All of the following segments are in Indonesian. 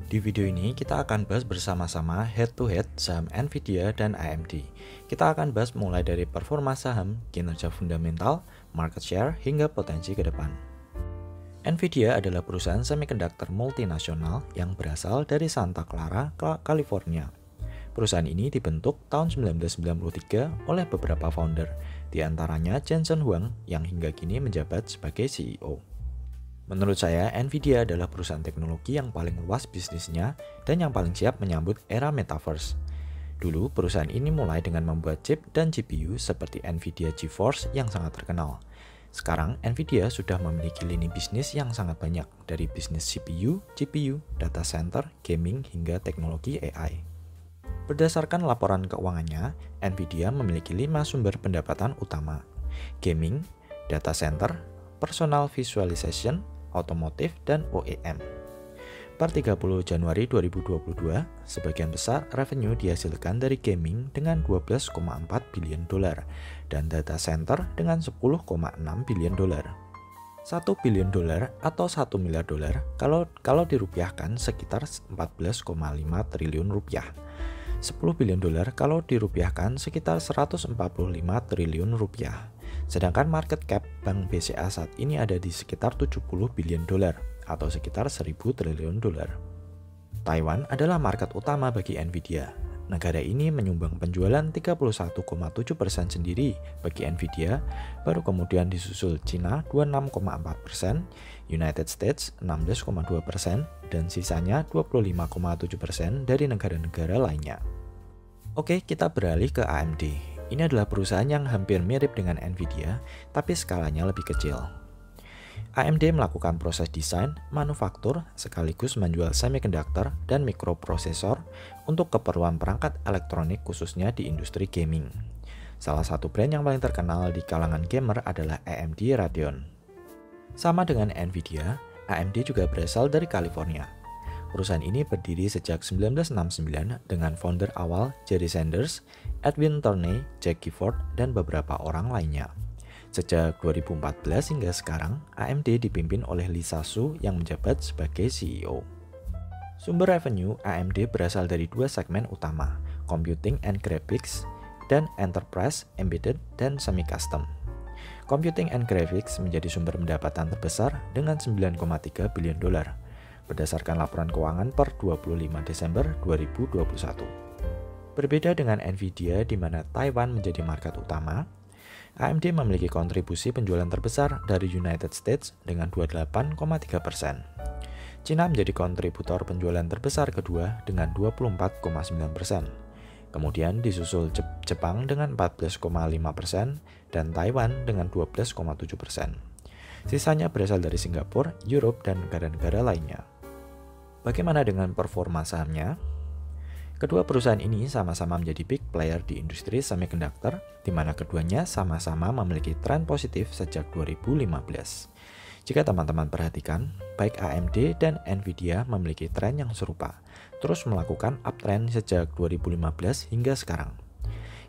Di video ini kita akan bahas bersama-sama head-to-head saham Nvidia dan AMD. Kita akan bahas mulai dari performa saham, kinerja fundamental, market share, hingga potensi ke depan. Nvidia adalah perusahaan semikonduktor multinasional yang berasal dari Santa Clara, California. Perusahaan ini dibentuk tahun 1993 oleh beberapa founder, di antaranya Jensen Huang yang hingga kini menjabat sebagai CEO. Menurut saya, Nvidia adalah perusahaan teknologi yang paling luas bisnisnya dan yang paling siap menyambut era metaverse. Dulu, perusahaan ini mulai dengan membuat chip dan GPU seperti Nvidia GeForce yang sangat terkenal. Sekarang, Nvidia sudah memiliki lini bisnis yang sangat banyak, dari bisnis CPU, GPU, data center, gaming, hingga teknologi AI. Berdasarkan laporan keuangannya, Nvidia memiliki 5 sumber pendapatan utama: gaming, data center, personal visualization, otomotif, dan OEM. Per 30 Januari 2022, sebagian besar revenue dihasilkan dari gaming dengan 12,4 billion dolar dan data center dengan 10,6 billion dolar. 1 billion dolar atau 1 miliar dolar kalau dirupiahkan sekitar 14,5 triliun rupiah. 10 billion dolar kalau dirupiahkan sekitar 145 triliun rupiah. Sedangkan market cap Bank BCA saat ini ada di sekitar 70 billion dolar atau sekitar 1000 triliun dolar. Taiwan adalah market utama bagi Nvidia. Negara ini menyumbang penjualan 31,7% sendiri bagi Nvidia, baru kemudian disusul Cina 26,4%, United States 16,2%, dan sisanya 25,7% dari negara-negara lainnya. Oke, kita beralih ke AMD. Ini adalah perusahaan yang hampir mirip dengan Nvidia, tapi skalanya lebih kecil. AMD melakukan proses desain, manufaktur, sekaligus menjual semikonduktor dan mikroprosesor untuk keperluan perangkat elektronik khususnya di industri gaming. Salah satu brand yang paling terkenal di kalangan gamer adalah AMD Radeon. Sama dengan Nvidia, AMD juga berasal dari California. Perusahaan ini berdiri sejak 1969 dengan founder awal Jerry Sanders, Edwin Turney, Jack Gifford, dan beberapa orang lainnya. Sejak 2014 hingga sekarang, AMD dipimpin oleh Lisa Su yang menjabat sebagai CEO. Sumber revenue AMD berasal dari 2 segmen utama, Computing and Graphics, dan Enterprise, Embedded, dan Semi-Custom. Computing and Graphics menjadi sumber pendapatan terbesar dengan 9,3 billion dolar. Berdasarkan laporan keuangan per 25 Desember 2021. Berbeda dengan Nvidia di mana Taiwan menjadi market utama, AMD memiliki kontribusi penjualan terbesar dari United States dengan 28,3%. Cina menjadi kontributor penjualan terbesar kedua dengan 24,9%. Kemudian disusul Jepang dengan 14,5% dan Taiwan dengan 12,7%. Sisanya berasal dari Singapura, Europe, dan negara-negara lainnya. Bagaimana dengan performa sahamnya? Kedua perusahaan ini sama-sama menjadi big player di industri semikonduktor, di mana keduanya sama-sama memiliki tren positif sejak 2015. Jika teman-teman perhatikan, baik AMD dan Nvidia memiliki tren yang serupa, terus melakukan uptrend sejak 2015 hingga sekarang.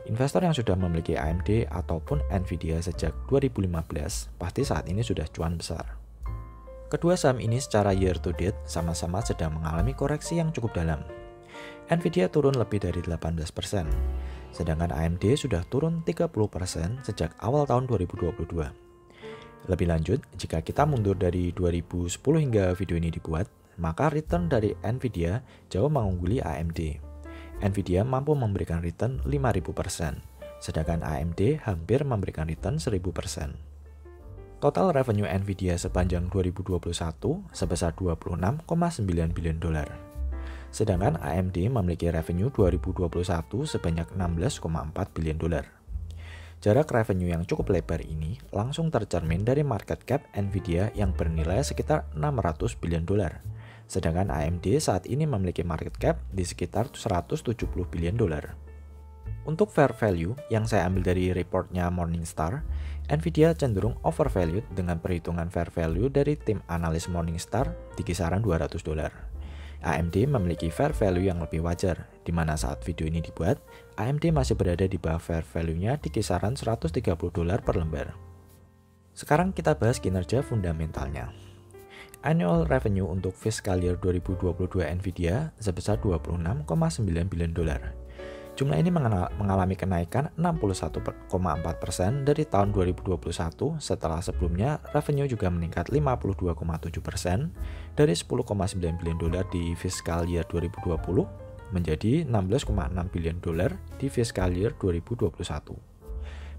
Investor yang sudah memiliki AMD ataupun Nvidia sejak 2015 pasti saat ini sudah cuan besar. Kedua saham ini secara year to date sama-sama sedang mengalami koreksi yang cukup dalam. Nvidia turun lebih dari 18%, sedangkan AMD sudah turun 30% sejak awal tahun 2022. Lebih lanjut, jika kita mundur dari 2010 hingga video ini dibuat, maka return dari Nvidia jauh mengungguli AMD. Nvidia mampu memberikan return 5000%, sedangkan AMD hampir memberikan return 1000%. Total revenue Nvidia sepanjang 2021 sebesar 26,9 billion dolar. Sedangkan AMD memiliki revenue 2021 sebanyak 16,4 billion dolar. Jarak revenue yang cukup lebar ini langsung tercermin dari market cap Nvidia yang bernilai sekitar 600 billion dolar. Sedangkan AMD saat ini memiliki market cap di sekitar 170 billion dolar. Untuk fair value yang saya ambil dari reportnya Morningstar, Nvidia cenderung overvalued dengan perhitungan fair value dari tim analis Morningstar di kisaran 200 dolar. AMD memiliki fair value yang lebih wajar, di mana saat video ini dibuat, AMD masih berada di bawah fair value-nya di kisaran 130 dolar per lembar. Sekarang kita bahas kinerja fundamentalnya. Annual revenue untuk fiscal year 2022 Nvidia sebesar 26,9 billion dolar. Jumlah ini mengalami kenaikan 61,4% dari tahun 2021 setelah sebelumnya revenue juga meningkat 52,7% dari 10,9 billion dolar di fiscal year 2020 menjadi 16,6 billion dolar di fiscal year 2021.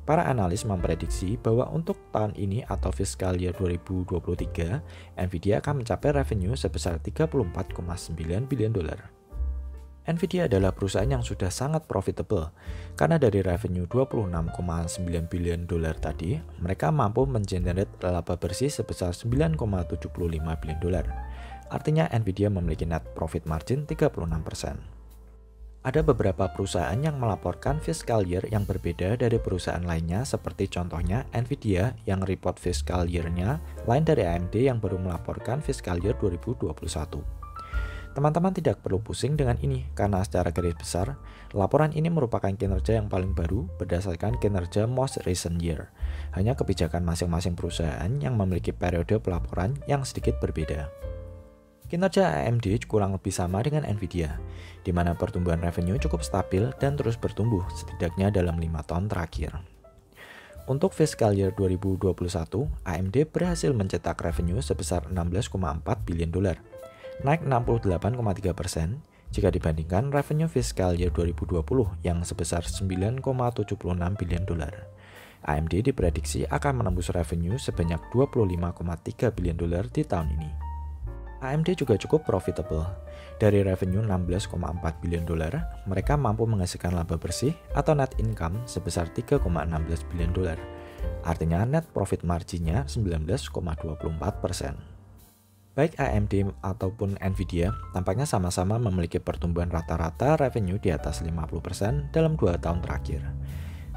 Para analis memprediksi bahwa untuk tahun ini atau fiscal year 2023, Nvidia akan mencapai revenue sebesar 34,9 billion dolar. Nvidia adalah perusahaan yang sudah sangat profitable karena dari revenue 26,9 billion dolar tadi, mereka mampu mengenerate laba bersih sebesar 9,75 billion dolar. Artinya Nvidia memiliki net profit margin 36%. Ada beberapa perusahaan yang melaporkan fiscal year yang berbeda dari perusahaan lainnya seperti contohnya Nvidia yang report fiscal year-nya lain dari AMD yang baru melaporkan fiscal year 2021. Teman-teman tidak perlu pusing dengan ini karena secara garis besar, laporan ini merupakan kinerja yang paling baru berdasarkan kinerja most recent year. Hanya kebijakan masing-masing perusahaan yang memiliki periode pelaporan yang sedikit berbeda. Kinerja AMD kurang lebih sama dengan Nvidia, di mana pertumbuhan revenue cukup stabil dan terus bertumbuh setidaknya dalam 5 tahun terakhir. Untuk fiscal year 2021, AMD berhasil mencetak revenue sebesar 16,4 billion dolar. Naik 68,3% jika dibandingkan revenue fiscal year 2020 yang sebesar 9,76 billion dolar. AMD diprediksi akan menembus revenue sebanyak 25,3 billion dolar di tahun ini. AMD juga cukup profitable. Dari revenue 16,4 billion dolar, mereka mampu menghasilkan laba bersih atau net income sebesar 3,16 billion dolar. Artinya net profit marginnya 19,24%. Baik AMD ataupun Nvidia tampaknya sama-sama memiliki pertumbuhan rata-rata revenue di atas 50% dalam 2 tahun terakhir.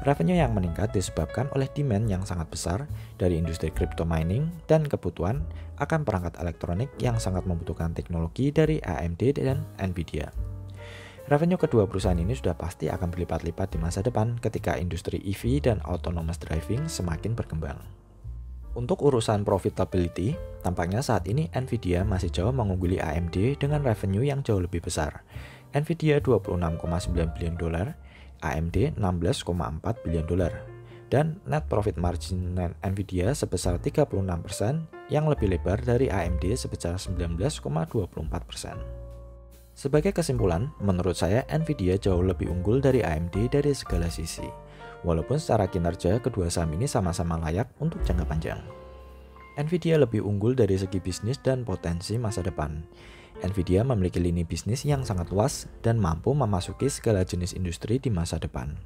Revenue yang meningkat disebabkan oleh demand yang sangat besar dari industri crypto mining dan kebutuhan akan perangkat elektronik yang sangat membutuhkan teknologi dari AMD dan Nvidia. Revenue kedua perusahaan ini sudah pasti akan berlipat-lipat di masa depan ketika industri EV dan autonomous driving semakin berkembang. Untuk urusan profitability, tampaknya saat ini Nvidia masih jauh mengungguli AMD dengan revenue yang jauh lebih besar. Nvidia 26,9 billion dolar, AMD 16,4 billion dolar. Dan net profit margin Nvidia sebesar 36% yang lebih lebar dari AMD sebesar 19,24%. Sebagai kesimpulan, menurut saya Nvidia jauh lebih unggul dari AMD dari segala sisi. Walaupun secara kinerja kedua saham ini sama-sama layak untuk jangka panjang. Nvidia lebih unggul dari segi bisnis dan potensi masa depan. Nvidia memiliki lini bisnis yang sangat luas dan mampu memasuki segala jenis industri di masa depan.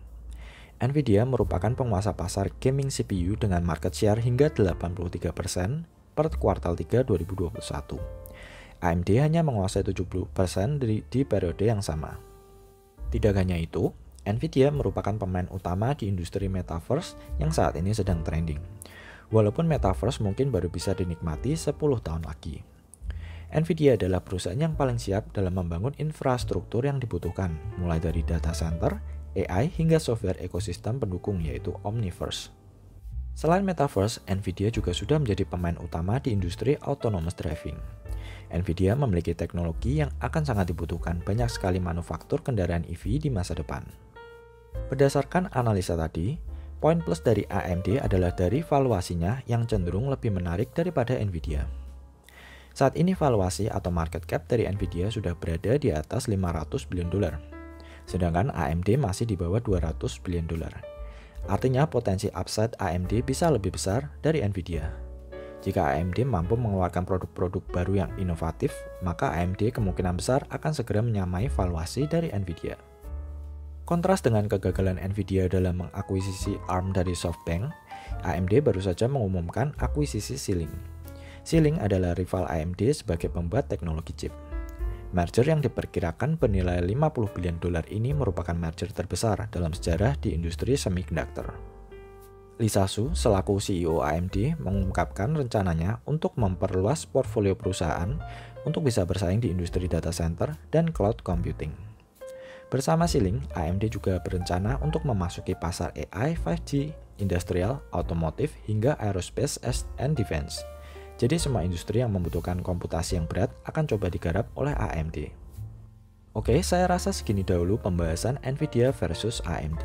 Nvidia merupakan penguasa pasar gaming CPU dengan market share hingga 83% per kuartal 3 2021. AMD hanya menguasai 70% di periode yang sama. Tidak hanya itu, Nvidia merupakan pemain utama di industri metaverse yang saat ini sedang trending. Walaupun metaverse mungkin baru bisa dinikmati 10 tahun lagi. Nvidia adalah perusahaan yang paling siap dalam membangun infrastruktur yang dibutuhkan, mulai dari data center, AI, hingga software ekosistem pendukung yaitu Omniverse. Selain metaverse, Nvidia juga sudah menjadi pemain utama di industri autonomous driving. Nvidia memiliki teknologi yang akan sangat dibutuhkan banyak sekali manufaktur kendaraan EV di masa depan. Berdasarkan analisa tadi, poin plus dari AMD adalah dari valuasinya yang cenderung lebih menarik daripada Nvidia. Saat ini valuasi atau market cap dari Nvidia sudah berada di atas 500 billion dolar, sedangkan AMD masih di bawah 200 billion dolar. Artinya potensi upside AMD bisa lebih besar dari Nvidia. Jika AMD mampu mengeluarkan produk-produk baru yang inovatif, maka AMD kemungkinan besar akan segera menyamai valuasi dari Nvidia. Kontras dengan kegagalan Nvidia dalam mengakuisisi ARM dari SoftBank, AMD baru saja mengumumkan akuisisi Xilinx. Xilinx adalah rival AMD sebagai pembuat teknologi chip. Merger yang diperkirakan bernilai 50 billion dolar ini merupakan merger terbesar dalam sejarah di industri semiconductor. Lisa Su, selaku CEO AMD, mengungkapkan rencananya untuk memperluas portfolio perusahaan untuk bisa bersaing di industri data center dan cloud computing. Bersama Xilinx, AMD juga berencana untuk memasuki pasar AI, 5G, industrial, automotive, hingga aerospace and defense. Jadi semua industri yang membutuhkan komputasi yang berat akan coba digarap oleh AMD. Oke, saya rasa segini dahulu pembahasan Nvidia versus AMD.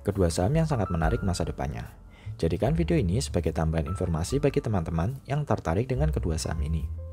Kedua saham yang sangat menarik masa depannya. Jadikan video ini sebagai tambahan informasi bagi teman-teman yang tertarik dengan kedua saham ini.